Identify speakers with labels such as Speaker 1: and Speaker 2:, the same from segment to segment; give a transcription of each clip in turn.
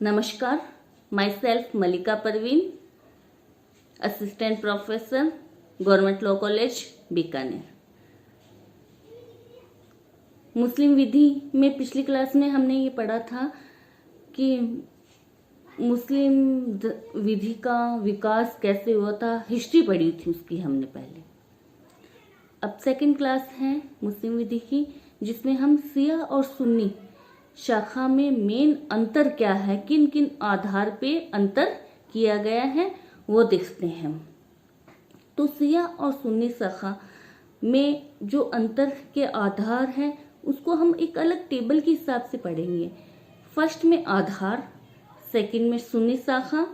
Speaker 1: नमस्कार, my self Malika Parveen, assistant professor, government law college Bikaner. मुस्लिम विधि में पिछली क्लास में हमने ये पढ़ा था कि मुस्लिम विधि का विकास कैसे हुआ था, हिस्ट्री पढ़ी थी उसकी हमने पहले। अब सेकंड क्लास है मुस्लिम विधि की, जिसमें हम शिया और सुन्नी शाखा में मेन अंतर क्या है, किन किन आधार पे अंतर किया गया है वो देखते हैं। तो शिया और सुन्नी शाखा में जो अंतर के आधार है उसको हम एक अलग टेबल के हिसाब से पढ़ेंगे। फर्स्ट में आधार, सेकंड में सुन्नी शाखा,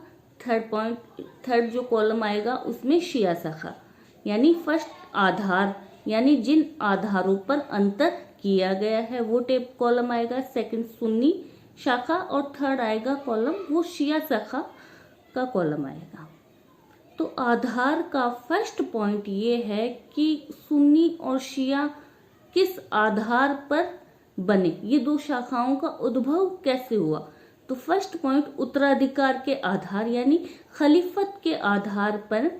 Speaker 1: थर्ड जो कॉलम आएगा उसमें शिया शाखा। यानी फर्स्ट आधार यानी जिन आधारों पर अंतर किया गया है वो कॉलम आएगा, सेकंड सुन्नी शाखा और थर्ड आएगा कॉलम वो शिया शाखा का कॉलम आएगा। तो आधार का फर्स्ट पॉइंट ये है कि सुन्नी और शिया किस आधार पर बने, ये दो शाखाओं का उद्भव कैसे हुआ। तो फर्स्ट पॉइंट उत्तराधिकार के आधार यानी खलीफत के आधार पर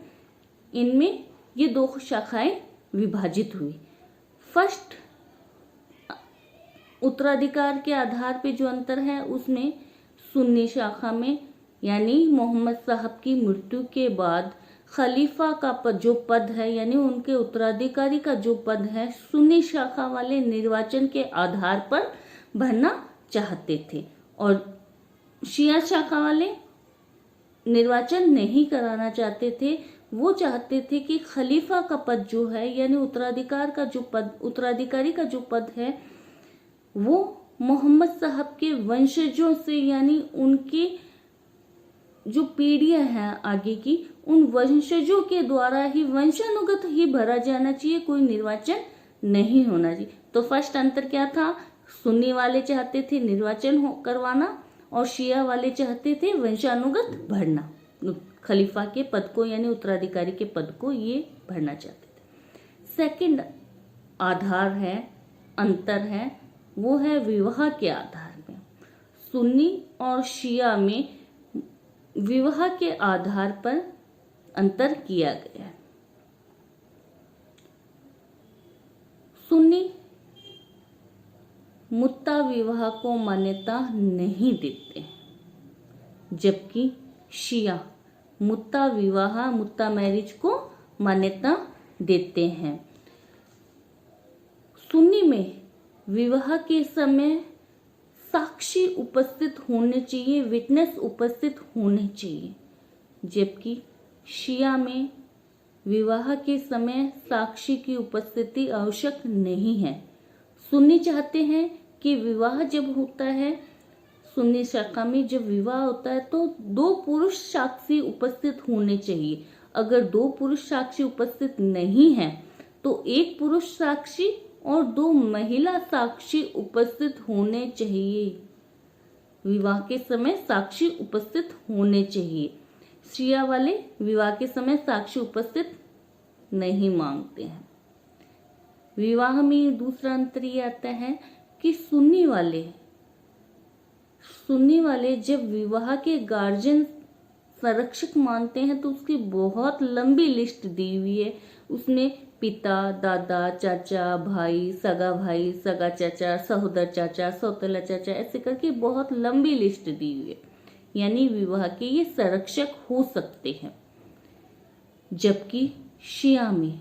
Speaker 1: इनमें ये दो शाखाएं विभाजित हुई। फर्स्ट उत्तराधिकार के आधार पे जो अंतर है उसमें सुन्नी शाखा में यानी मोहम्मद साहब की मृत्यु के बाद खलीफा का जो पद है यानी उनके उत्तराधिकारी का जो पद है सुन्नी शाखा वाले निर्वाचन के आधार पर भरना चाहते थे और शिया शाखा वाले निर्वाचन नहीं कराना चाहते थे। वो चाहते थे कि खलीफा का पद जो है यानी उत्तराधिकारी का जो पद है वो मोहम्मद साहब के वंशजों से यानी उनकी जो पीढ़ियां हैं आगे की उन वंशजों के द्वारा ही वंशानुगत ही भरा जाना चाहिए, कोई निर्वाचन नहीं होना चाहिए। तो फर्स्ट अंतर क्या था, सुन्नी वाले चाहते थे निर्वाचन करवाना और शिया वाले चाहते थे वंशानुगत भरना, खलीफा के पद को यानी उत्तराधिकारी के पद को ये भरना चाहते थे। सेकंड आधार है, अंतर है, वो है विवाह के आधार में। सुन्नी और शिया में विवाह के आधार पर अंतर किया गया है। सुन्नी मुत्ता विवाह को मान्यता नहीं देते, जबकि शिया मुत्ता मैरिज को मान्यता देते हैं। सुन्नी में विवाह के समय साक्षी उपस्थित होने चाहिए, विटनेस उपस्थित होने चाहिए, जबकि शिया में विवाह के समय साक्षी की उपस्थिति आवश्यक नहीं है। सुन्नी चाहते हैं कि विवाह जब होता है, सुन्नी शाखा में जब विवाह होता है तो दो पुरुष साक्षी उपस्थित होने चाहिए। अगर दो पुरुष साक्षी उपस्थित नहीं है तो एक पुरुष साक्षी और दो महिला साक्षी उपस्थित होने चाहिए। विवाह के समय साक्षी उपस्थित होने चाहिए। शिया वाले विवाह के समय साक्षी उपस्थित नहीं मांगते हैं। विवाह में दूसरा अंतर ये आता है कि सुन्नी वाले जब विवाह के गार्जियन संरक्षक मानते हैं तो उसकी बहुत लंबी लिस्ट दी हुई है। उसमें पिता, दादा, चाचा, भाई, सगा चाचा, सहोदर चाचा, सौतेला चाचा, ऐसे करके बहुत लंबी लिस्ट दी हुई है। यानी विवाह के ये संरक्षक हो सकते हैं। जबकि शिया में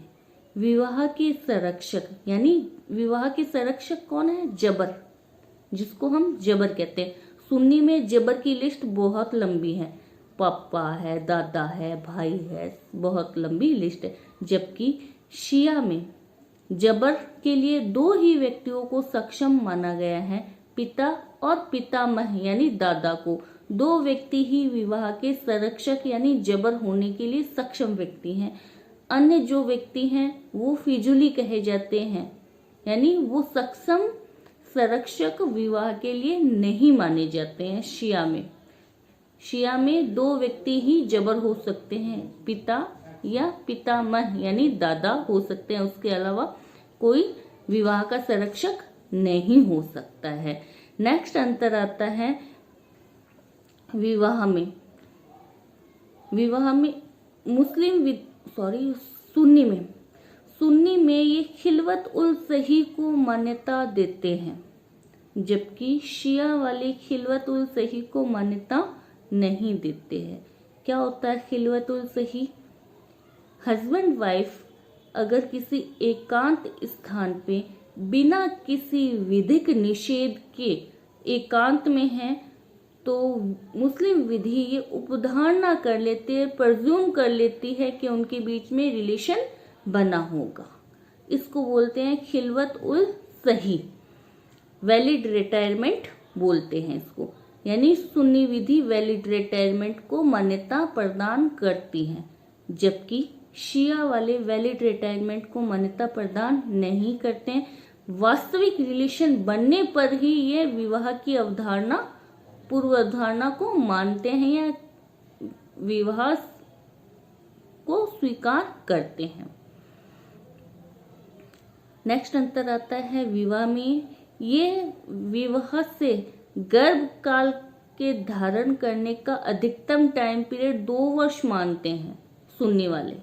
Speaker 1: विवाह के संरक्षक यानी विवाह के संरक्षक कौन है, जबर, जिसको हम जबर कहते हैं। सुन्नी में जबर की लिस्ट बहुत लंबी है, पापा है, दादा है, भाई है, बहुत लंबी लिस्ट है। जबकि शिया में जबर के लिए दो ही व्यक्तियों को सक्षम माना गया है, पिता और पितामह यानी दादा को। दो व्यक्ति ही विवाह के संरक्षक यानी जबर होने के लिए सक्षम व्यक्ति हैं। अन्य जो व्यक्ति हैं वो फिजूली कहे जाते हैं, यानी वो सक्षम संरक्षक विवाह के लिए नहीं माने जाते हैं। शिया में दो व्यक्ति ही जबर हो सकते हैं, पिता या पितामह यानी दादा हो सकते हैं, उसके अलावा कोई विवाह का संरक्षक नहीं हो सकता है। नेक्स्ट अंतर आता है विवाह में सुन्नी में ये खिलवत उल सही को मान्यता देते हैं, जबकि शिया वाले खिलवत उल सही को मान्यता नहीं देते हैं। क्या होता है खिलवत उल सही? हस्बैंड वाइफ अगर किसी एकांत स्थान पे बिना किसी विधिक निषेध के एकांत में है तो मुस्लिम विधि ये उपधारणा कर लेती है, प्रज्यूम कर लेती है कि उनके बीच में रिलेशन बना होगा। इसको बोलते हैं खिलवत उल सही, वैलिड रिटायरमेंट बोलते हैं इसको। यानी सुन्नी विधि वैलिड रिटायरमेंट को मान्यता प्रदान करती है, जबकि शिया वाले वैलिड रिटायरमेंट को मान्यता प्रदान नहीं करते हैं। वास्तविक रिलेशन बनने पर ही ये विवाह की अवधारणा, पूर्व अवधारणा को मानते हैं या विवाह को स्वीकार करते हैं। नेक्स्ट अंतर आता है विवाह में। ये विवाह से गर्भ काल के धारण करने का अधिकतम टाइम पीरियड 2 वर्ष मानते हैं, सुन्नी वाले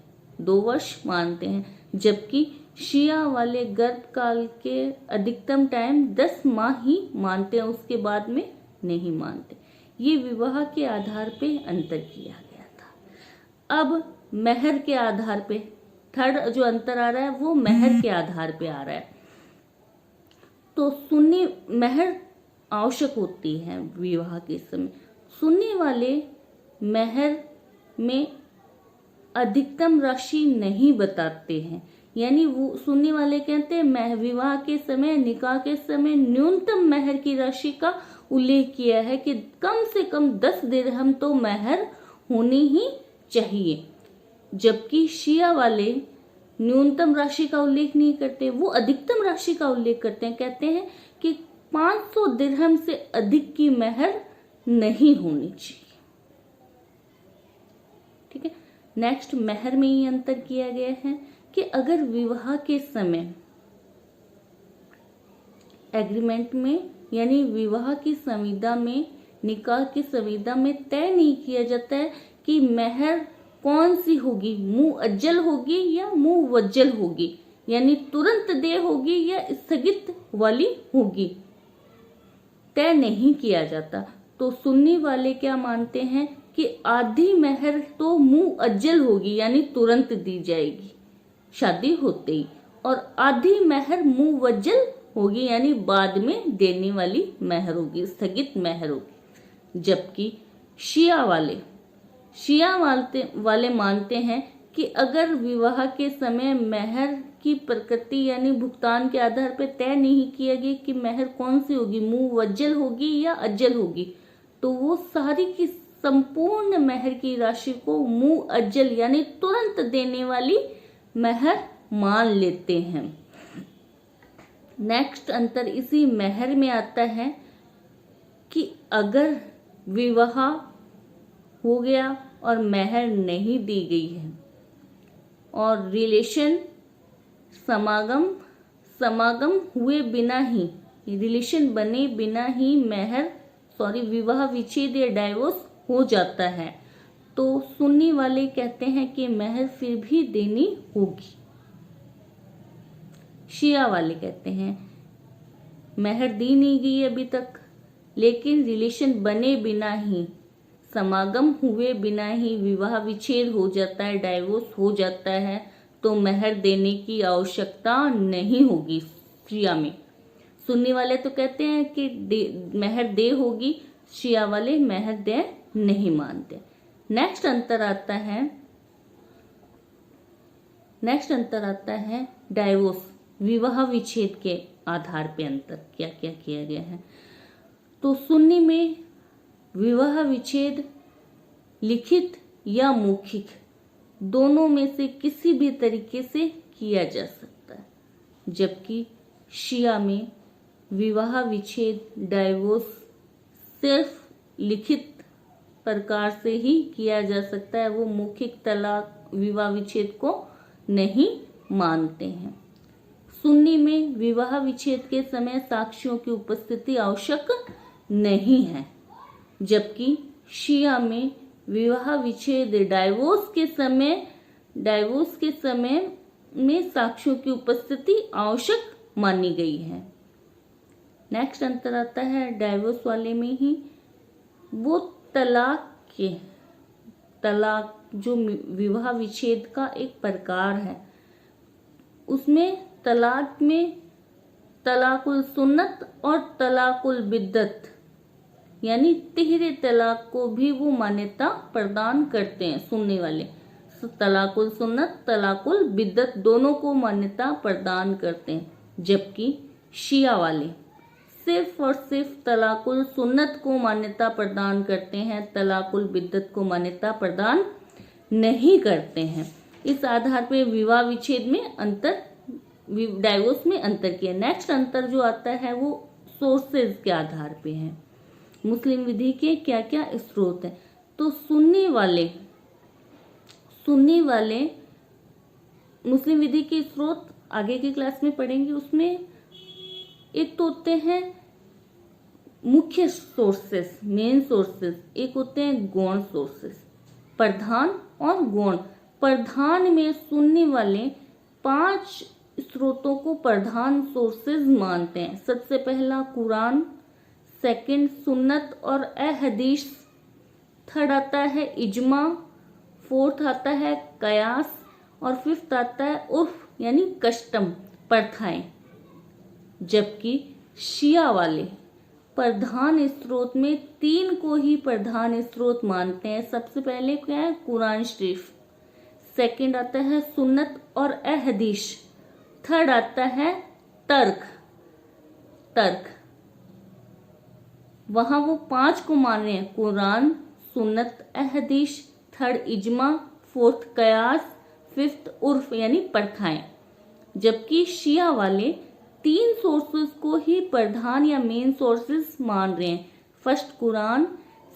Speaker 1: 2 वर्ष मानते हैं, जबकि शिया वाले गर्भ काल के अधिकतम टाइम 10 माह ही मानते हैं, उसके बाद में नहीं मानते। ये विवाह के आधार पे अंतर किया गया था। अब मेहर के आधार पे थर्ड जो अंतर आ रहा है वो मेहर के आधार पे आ रहा है। तो सुन्नी मेहर आवश्यक होती है विवाह के समय। सुन्नी वाले मेहर में अधिकतम राशि नहीं बताते हैं, यानी वो सुन्नी वाले कहते हैं विवाह के समय, निकाह के समय न्यूनतम मेहर की राशि का उल्लेख किया है कि कम से कम 10 दिरहम तो मेहर होनी ही चाहिए, जबकि शिया वाले न्यूनतम राशि का उल्लेख नहीं करते, वो अधिकतम राशि का उल्लेख करते हैं। कहते हैं कि 500 दिरहम से अधिक की मेहर नहीं होनी चाहिए। ठीक है। नेक्स्ट मेहर में ही अंतर किया गया है कि अगर विवाह के समय एग्रीमेंट में यानी विवाह की संविदा में, निकाह की संविदा में तय नहीं किया जाता है कि मेहर कौन सी होगी, मुंह अज्जल होगी या मुंह वज्जल होगी, यानी तुरंत दे होगी या स्थगित वाली होगी, तय नहीं किया जाता। तो सुन्नी वाले क्या मानते हैं कि आधी मेहर तो मुंह अज्जल होगी, यानी तुरंत दी जाएगी शादी होते ही, और आधी मेहर मुंह वज्जल होगी, यानी बाद में देने वाली मेहर होगी, स्थगित मेहर होगी। जबकि शिया वाले मानते हैं कि अगर विवाह के समय मेहर की प्रकृति यानी भुगतान के आधार पर तय नहीं किया गया कि मेहर कौन सी होगी, मुंह वज्जल होगी या अज्जल होगी, तो वो सारी की संपूर्ण मेहर की राशि को मुंह अज्जल यानी तुरंत देने वाली मेहर मान लेते हैं। नेक्स्ट अंतर इसी मेहर में आता है कि अगर विवाह हो गया और मेहर नहीं दी गई है और रिलेशन समागम हुए बिना ही, रिलेशन बने बिना ही विवाह विच्छेद या डाइवोर्स हो जाता है, तो सुन्नी वाले कहते हैं कि मेहर फिर भी देनी होगी। शिया वाले कहते हैं मेहर दी नहीं गई अभी तक, लेकिन रिलेशन बने बिना ही, समागम हुए बिना ही विवाह विच्छेद हो जाता है, डाइवोर्स हो जाता है, तो मेहर देने की आवश्यकता नहीं होगी शिया में। सुन्नी वाले तो कहते हैं कि मेहर दे होगी, शिया वाले मेहर दे नहीं मानते। नेक्स्ट अंतर आता है डाइवोर्स, विवाह विच्छेद के आधार पे अंतर क्या क्या किया गया है। तो सुन्नी में विवाह विच्छेद लिखित या मौखिक दोनों में से किसी भी तरीके से किया जा सकता है, जबकि शिया में विवाह विच्छेद डाइवोर्स सिर्फ लिखित प्रकार से ही किया जा सकता है, वो मौखिक तलाक विवाह विच्छेद को नहीं मानते हैं। सुन्नी में विवाह विच्छेद के समय साक्षियों की उपस्थिति आवश्यक नहीं है, जबकि शिया में विवाह विच्छेद डाइवोर्स के समय में साक्ष्यों की उपस्थिति आवश्यक मानी गई है। नेक्स्ट अंतर आता है डाइवोर्स वाले में ही, वो तलाक जो विवाह विच्छेद का एक प्रकार है, उसमें तलाक में तलाकुल सुन्नत और तलाकुल बिद्दत यानी तिहरे तलाक को भी वो मान्यता प्रदान करते हैं। सुनने वाले तलाकुल सुन्नत तलाकुल बिद्दत दोनों को मान्यता प्रदान करते हैं, जबकि शिया वाले सिर्फ और सिर्फ तलाकुल सुन्नत को मान्यता प्रदान करते हैं, तलाकुल बिद्दत को मान्यता प्रदान नहीं करते हैं। इस आधार पे विवाह विच्छेद में अंतर, डाइवोर्स में अंतर किया। नेक्स्ट अंतर जो आता है वो सोर्सेज के आधार पे है। मुस्लिम विधि के क्या क्या स्रोत हैं, तो सुन्नी वाले मुस्लिम विधि के स्रोत आगे की क्लास में पढ़ेंगे। उसमें एक तो होते हैं मुख्य सोर्सेस, मेन सोर्सेस, एक होते हैं गौण सोर्सेस, प्रधान और गौण। प्रधान में सुनने वाले 5 स्रोतों को प्रधान सोर्सेज मानते हैं। सबसे पहला कुरान, सेकंड सुन्नत और अहदीस, थर्ड आता है इजमा, फोर्थ आता है कयास और फिफ्थ आता है उर्फ यानी कस्टम, प्रथाएं। जबकि शिया वाले प्रधान स्रोत में 3 को ही प्रधान स्रोत मानते हैं। सबसे पहले क्या है कुरान शरीफ, सेकंड आता है सुन्नत और अहदीस, थर्ड आता है तर्क। वहां वो 5 को मान रहे हैं, कुरान, सुन्नत, अहदीस, थर्ड इजमा, फोर्थ कयास, फिफ्थ उर्फ यानी प्रथाएं। जबकि शिया वाले 3 सोर्सेस को ही प्रधान या मेन सोर्सेस मान रहे हैं। फर्स्ट कुरान,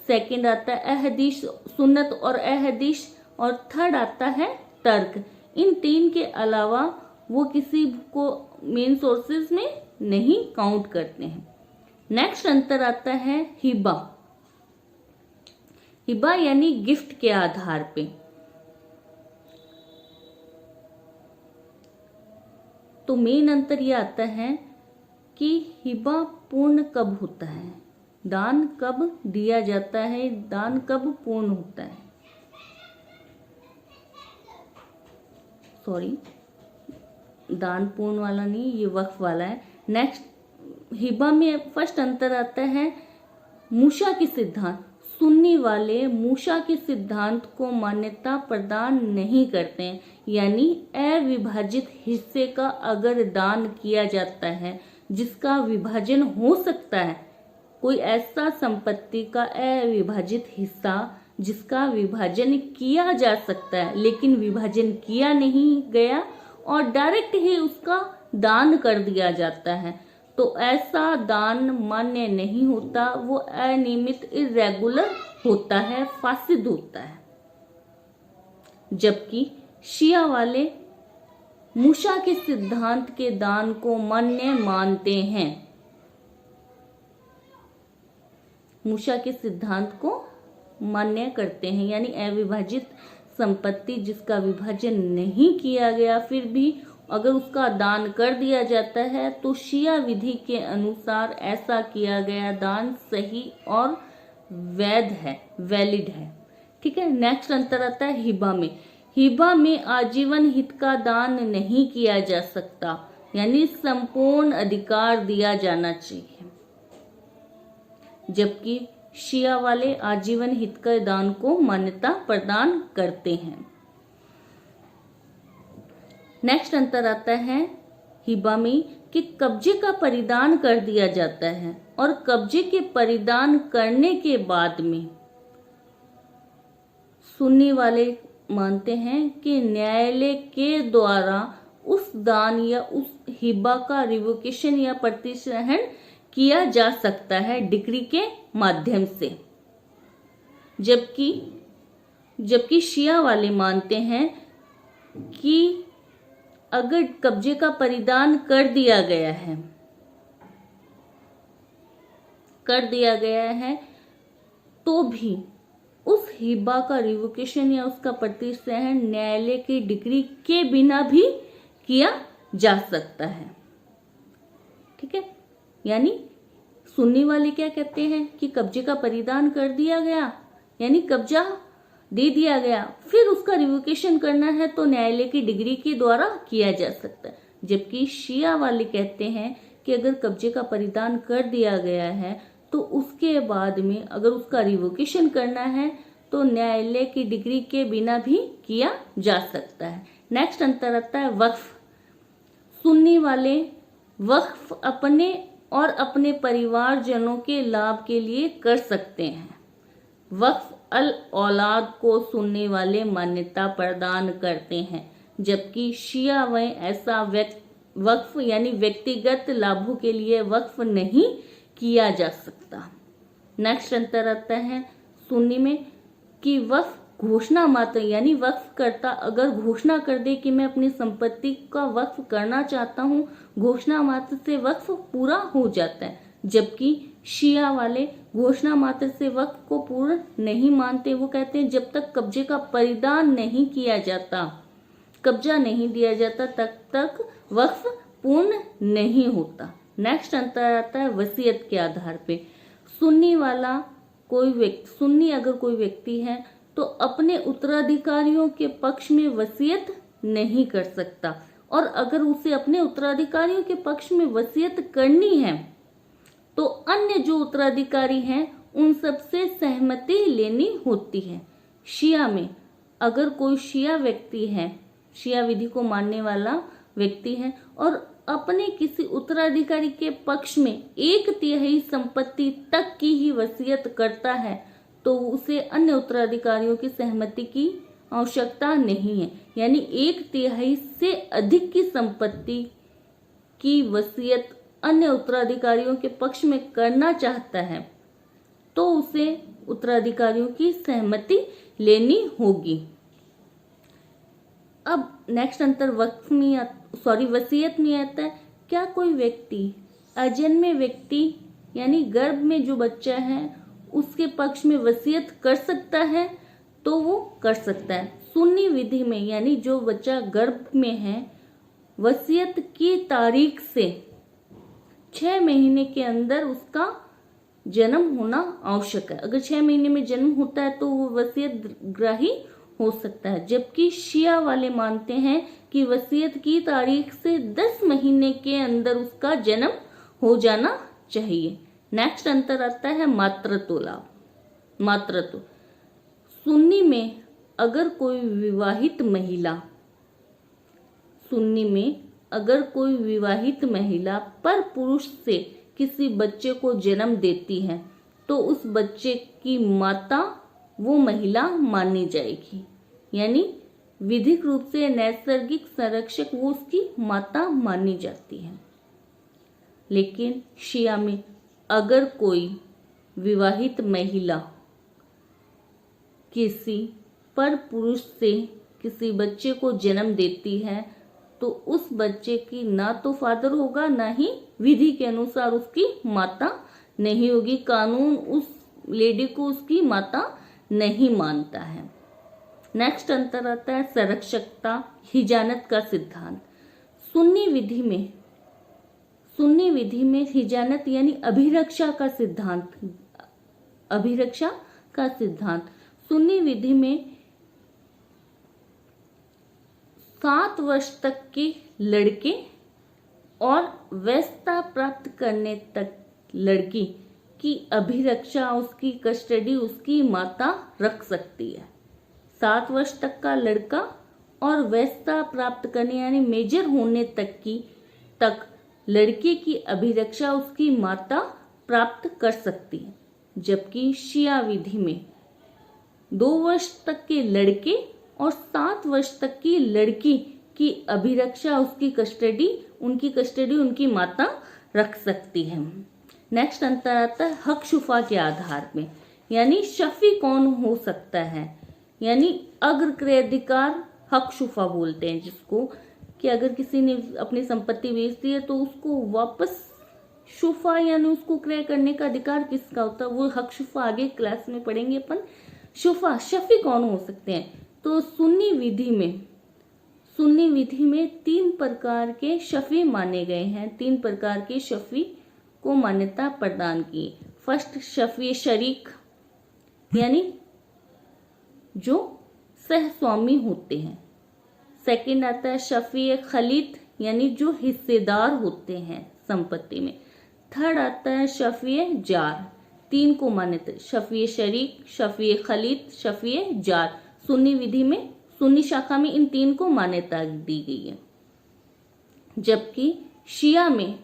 Speaker 1: सेकंड आता है अहदीस, सुन्नत और अहदीस, और थर्ड आता है तर्क। इन 3 के अलावा वो किसी को मेन सोर्सेज में नहीं काउंट करते हैं। नेक्स्ट अंतर आता है हिबा यानी गिफ्ट के आधार पे। तो मेन अंतर यह आता है कि हिबा पूर्ण कब होता है, दान कब दिया जाता है, दान कब पूर्ण होता है। सॉरी, दान पूर्ण वाला नहीं, ये वक्फ वाला है। नेक्स्ट हिबा में फर्स्ट अंतर आता है मूसा के सिद्धांत। सुन्नी वाले मूसा के सिद्धांत को मान्यता प्रदान नहीं करते हैं, यानी अविभाजित हिस्से का अगर दान किया जाता है जिसका विभाजन हो सकता है, कोई ऐसा संपत्ति का अविभाजित हिस्सा जिसका विभाजन किया जा सकता है लेकिन विभाजन किया नहीं गया और डायरेक्ट ही उसका दान कर दिया जाता है, तो ऐसा दान मान्य नहीं होता, वो अनियमित इर्रेगुलर होता है, फासिद होता है। जबकि शिया वाले मूसा के सिद्धांत के दान को मान्य मानते हैं। मूसा के सिद्धांत को मान्य करते हैं, यानी अविभाजित संपत्ति जिसका विभाजन नहीं किया गया फिर भी अगर उसका दान कर दिया जाता है तो शिया विधि के अनुसार ऐसा किया गया दान सही और वैध है, वैलिड है। ठीक है। नेक्स्ट अंतर आता है हिबा में आजीवन हित का दान नहीं किया जा सकता, यानी संपूर्ण अधिकार दिया जाना चाहिए। जबकि शिया वाले आजीवन हित के दान को मान्यता प्रदान करते हैं। नेक्स्ट अंतर आता है हिबा में कि कब्जे का परिधान कर दिया जाता है और कब्जे के परिधान करने के बाद में सुन्नी वाले मानते हैं कि न्यायालय के द्वारा उस दान या उस हिबा का रिवोकेशन या प्रतिग्रहण किया जा सकता है डिक्री के माध्यम से। जबकि शिया वाले मानते हैं कि अगर कब्जे का परिधान कर दिया गया है तो भी हिबा का रिवोकेशन या उसका प्रतिसहन न्यायालय की डिग्री के बिना भी किया जा सकता है। ठीक है, यानी सुनने वाले क्या कहते हैं कि कब्जे का परिधान कर दिया गया, यानी कब्जा दे दिया गया, फिर उसका रिवोकेशन करना है तो न्यायालय की डिग्री के द्वारा किया जा सकता है। जबकि शिया वाले कहते हैं कि अगर कब्जे का परिधान कर दिया गया है तो उसके बाद में अगर उसका रिवोकेशन करना है तो न्यायालय की डिग्री के बिना भी किया जा सकता है। नेक्स्ट अंतर आता है वक्फ। सुन्नी वाले वक्फ अपने और अपने परिवारजनों के लाभ के लिए कर सकते हैं। वक्फ अल औलाद को सुनने वाले मान्यता प्रदान करते हैं, जबकि शिया व ऐसा वक्फ यानी व्यक्तिगत लाभों के लिए वक्फ नहीं किया जा सकता। नेक्स्ट अंतर आता है सुन्नी में कि वक्फ घोषणा मात्र, यानी वक्फ करता अगर घोषणा कर दे कि मैं अपनी संपत्ति का वक्फ करना चाहता हूँ, घोषणा मात्र से वक्फ पूरा हो जाता है। जबकि शिया वाले घोषणा मात्र से वक्फ को पूर्ण नहीं मानते। वो कहते हैं जब तक कब्जे का परिधान नहीं किया जाता, कब्जा नहीं दिया जाता, तब तक वक्फ पूर्ण नहीं होता। नेक्स्ट अंतर आता है वसीयत के आधार पे। सुन्नी अगर कोई व्यक्ति है तो अपने उत्तराधिकारियों के पक्ष में वसीयत नहीं कर सकता, और अगर उसे अपने उत्तराधिकारियों के पक्ष में वसीयत करनी है तो अन्य जो उत्तराधिकारी हैं उन सब से सहमति लेनी होती है। शिया में अगर कोई शिया व्यक्ति है, शिया विधि को मानने वाला व्यक्ति है और अपने किसी उत्तराधिकारी के पक्ष में 1/3 संपत्ति तक की ही वसीयत करता है तो उसे अन्य उत्तराधिकारियों की सहमति की आवश्यकता नहीं है। यानी 1/3 से अधिक की संपत्ति की वसीयत अन्य उत्तराधिकारियों के पक्ष में करना चाहता है तो उसे उत्तराधिकारियों की सहमति लेनी होगी। अब नेक्स्ट अंतर वसीयत में आता है। क्या कोई व्यक्ति अजन्मे व्यक्ति यानी गर्भ में जो बच्चा है उसके पक्ष में वसीयत कर सकता है? तो वो कर सकता है। सुन्नी विधि में यानी जो बच्चा गर्भ में है, वसीयत की तारीख से 6 महीने के अंदर उसका जन्म होना आवश्यक है। अगर 6 महीने में जन्म होता है तो वो वसीयत ग्राही हो सकता है। जबकि शिया वाले मानते हैं कि वसीयत की तारीख से 10 महीने के अंदर उसका जन्म हो जाना चाहिए। नेक्स्ट अंतर आता है मातृत्व लाभ। मातृत्व सुन्नी में अगर कोई विवाहित महिला पर पुरुष से किसी बच्चे को जन्म देती है तो उस बच्चे की माता वो महिला मानी जाएगी। यानी विधिक रूप से नैसर्गिक संरक्षक वो उसकी माता मानी जाती है। लेकिन शिया में अगर कोई विवाहित महिला किसी पर पुरुष से किसी बच्चे को जन्म देती है तो उस बच्चे की ना तो फादर होगा ना ही विधि के अनुसार उसकी माता नहीं होगी। कानून उस लेडी को उसकी माता नहीं मानता है। नेक्स्ट अंतर आता है संरक्षकता हिजानत का सिद्धांत। सुन्नी विधि में हिजानत यानी अभिरक्षा का सिद्धांत। सुन्नी विधि में 7 वर्ष तक के लड़के और वयस्कता प्राप्त करने तक लड़की की अभिरक्षा, उसकी कस्टडी उसकी माता रख सकती है। 7 वर्ष तक का लड़का और वयस्कता प्राप्त करने यानी मेजर होने तक लड़के की अभिरक्षा उसकी माता प्राप्त कर सकती है। जबकि शिया विधि में 2 वर्ष तक के लड़के और 7 वर्ष तक की लड़की की अभिरक्षा उनकी कस्टडी उनकी माता रख सकती है। नेक्स्ट अंतर आता है हक शुफा के आधार में, यानी शफी कौन हो सकता है। यानी अग्रक्रयाधिकार हक शुफा बोलते हैं जिसको, कि अगर किसी ने अपनी संपत्ति बेच दी है तो उसको वापस शुफा यानी उसको क्रय करने का अधिकार किसका होता है, वो हक शुफा आगे क्लास में पढ़ेंगे अपन। शुफा शफी कौन हो सकते हैं? तो सुन्नी विधि में 3 प्रकार के शफी माने गए हैं, 3 प्रकार के शफी को मान्यता प्रदान की। फर्स्ट शफी शरीक, यानी जो सहस्वामी होते हैं। सेकंड आता है शफी खलीत, यानी जो हिस्सेदार होते हैं संपत्ति में। थर्ड आता है शफी जार। 3 को मान्यता, शफी शरीक, शफी खलीत, शफी जार। सुन्नी विधि में, सुन्नी शाखा में इन 3 को मान्यता दी गई है। जबकि शिया में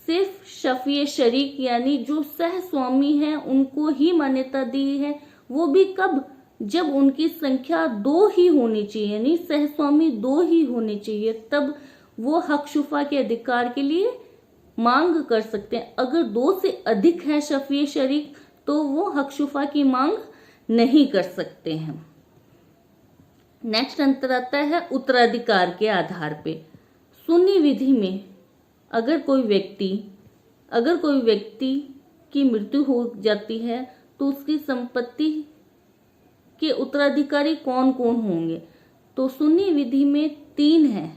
Speaker 1: सिर्फ शफी शरीक यानी जो सहस्वामी हैं उनको ही मान्यता दी है। वो भी कब? जब उनकी संख्या 2 ही होनी चाहिए, यानी सहस्वामी 2 ही होने चाहिए, तब वो हक शुफा के अधिकार के लिए मांग कर सकते हैं। अगर 2 से अधिक है शफी शरीक तो वो हक शुफा की मांग नहीं कर सकते हैं। नेक्स्ट अंतर आता है उत्तराधिकार के आधार पे। सुन्नी विधि में अगर कोई व्यक्ति की मृत्यु हो जाती है तो उसकी संपत्ति के उत्तराधिकारी कौन कौन होंगे? तो सुन्नी विधि में 3 है,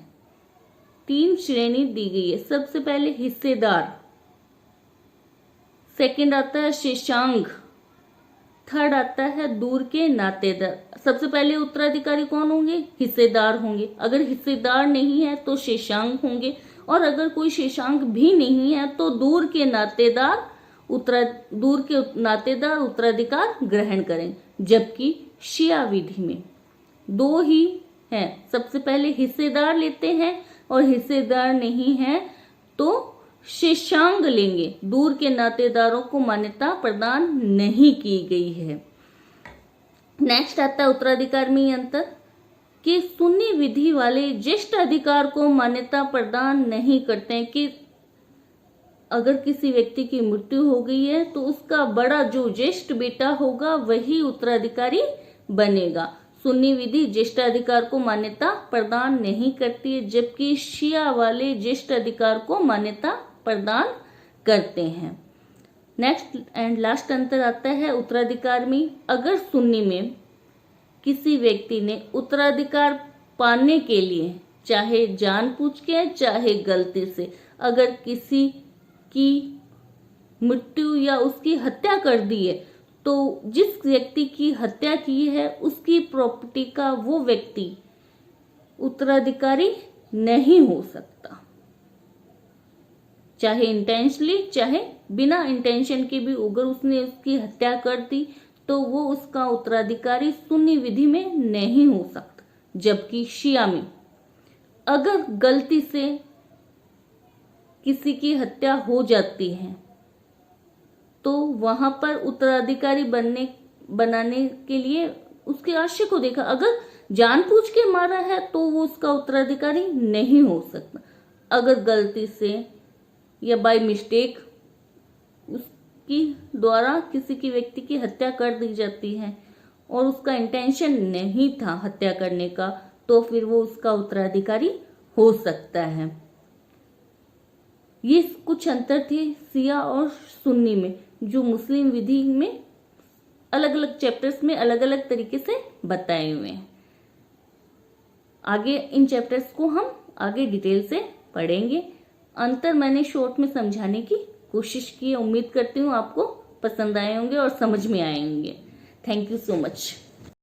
Speaker 1: 3 श्रेणी दी गई है। सबसे पहले हिस्सेदार, सेकंड आता है शेषांग, थर्ड आता है दूर के नातेदार। सबसे पहले उत्तराधिकारी कौन होंगे? हिस्सेदार होंगे। अगर हिस्सेदार नहीं है तो शेषांग होंगे, और अगर कोई शेषांग भी नहीं है तो दूर के नातेदार उत्तराधिकार ग्रहण करें। जबकि शिया विधि में 2 ही हैं। सबसे पहले हिस्सेदार लेते हैं और हिस्सेदार नहीं है तो शेषांग लेंगे। दूर के नातेदारों को मान्यता प्रदान नहीं की गई है। नेक्स्ट आता है उत्तराधिकार में अंतर कि सुन्नी विधि वाले ज्येष्ठ अधिकार को मान्यता प्रदान नहीं करते हैं कि अगर किसी व्यक्ति की मृत्यु हो गई है तो उसका बड़ा जो ज्येष्ठ बेटा होगा वही उत्तराधिकारी बनेगा। सुन्नी विधि ज्येष्ठ अधिकार को मान्यता प्रदान नहीं करती है, जबकि शिया वाले ज्येष्ठ अधिकार को मान्यता प्रदान करते हैं। नेक्स्ट एंड लास्ट अंतर आता है उत्तराधिकार में। अगर सुन्नी में किसी व्यक्ति ने उत्तराधिकार पाने के लिए, चाहे जानबूझ के चाहे गलती से, अगर किसी की मृत्यु या उसकी हत्या कर दी है तो जिस व्यक्ति की हत्या की है उसकी प्रॉपर्टी का वो व्यक्ति उत्तराधिकारी नहीं हो सकता, चाहे इंटेंशनली चाहे बिना इंटेंशन के भी। अगर उसने उसकी हत्या कर दी तो वो उसका उत्तराधिकारी सुन्नी विधि में नहीं हो सकता। जबकि शिया में अगर गलती से किसी की हत्या हो जाती है तो वहां पर उत्तराधिकारी बनाने के लिए उसके आशय को देखा। अगर जानबूझ के मारा है तो वो उसका उत्तराधिकारी नहीं हो सकता। अगर गलती से या बाय मिस्टेक उसकी द्वारा किसी की व्यक्ति की हत्या कर दी जाती है और उसका इंटेंशन नहीं था हत्या करने का, तो फिर वो उसका उत्तराधिकारी हो सकता है। ये कुछ अंतर थे शिया और सुन्नी में, जो मुस्लिम विधि में अलग अलग चैप्टर्स में अलग अलग तरीके से बताए हुए हैं। आगे इन चैप्टर्स को हम आगे डिटेल से पढ़ेंगे। अंतर मैंने शॉर्ट में समझाने की कोशिश की है। उम्मीद करती हूँ आपको पसंद आए होंगे और समझ में आए होंगे। Thank you so much.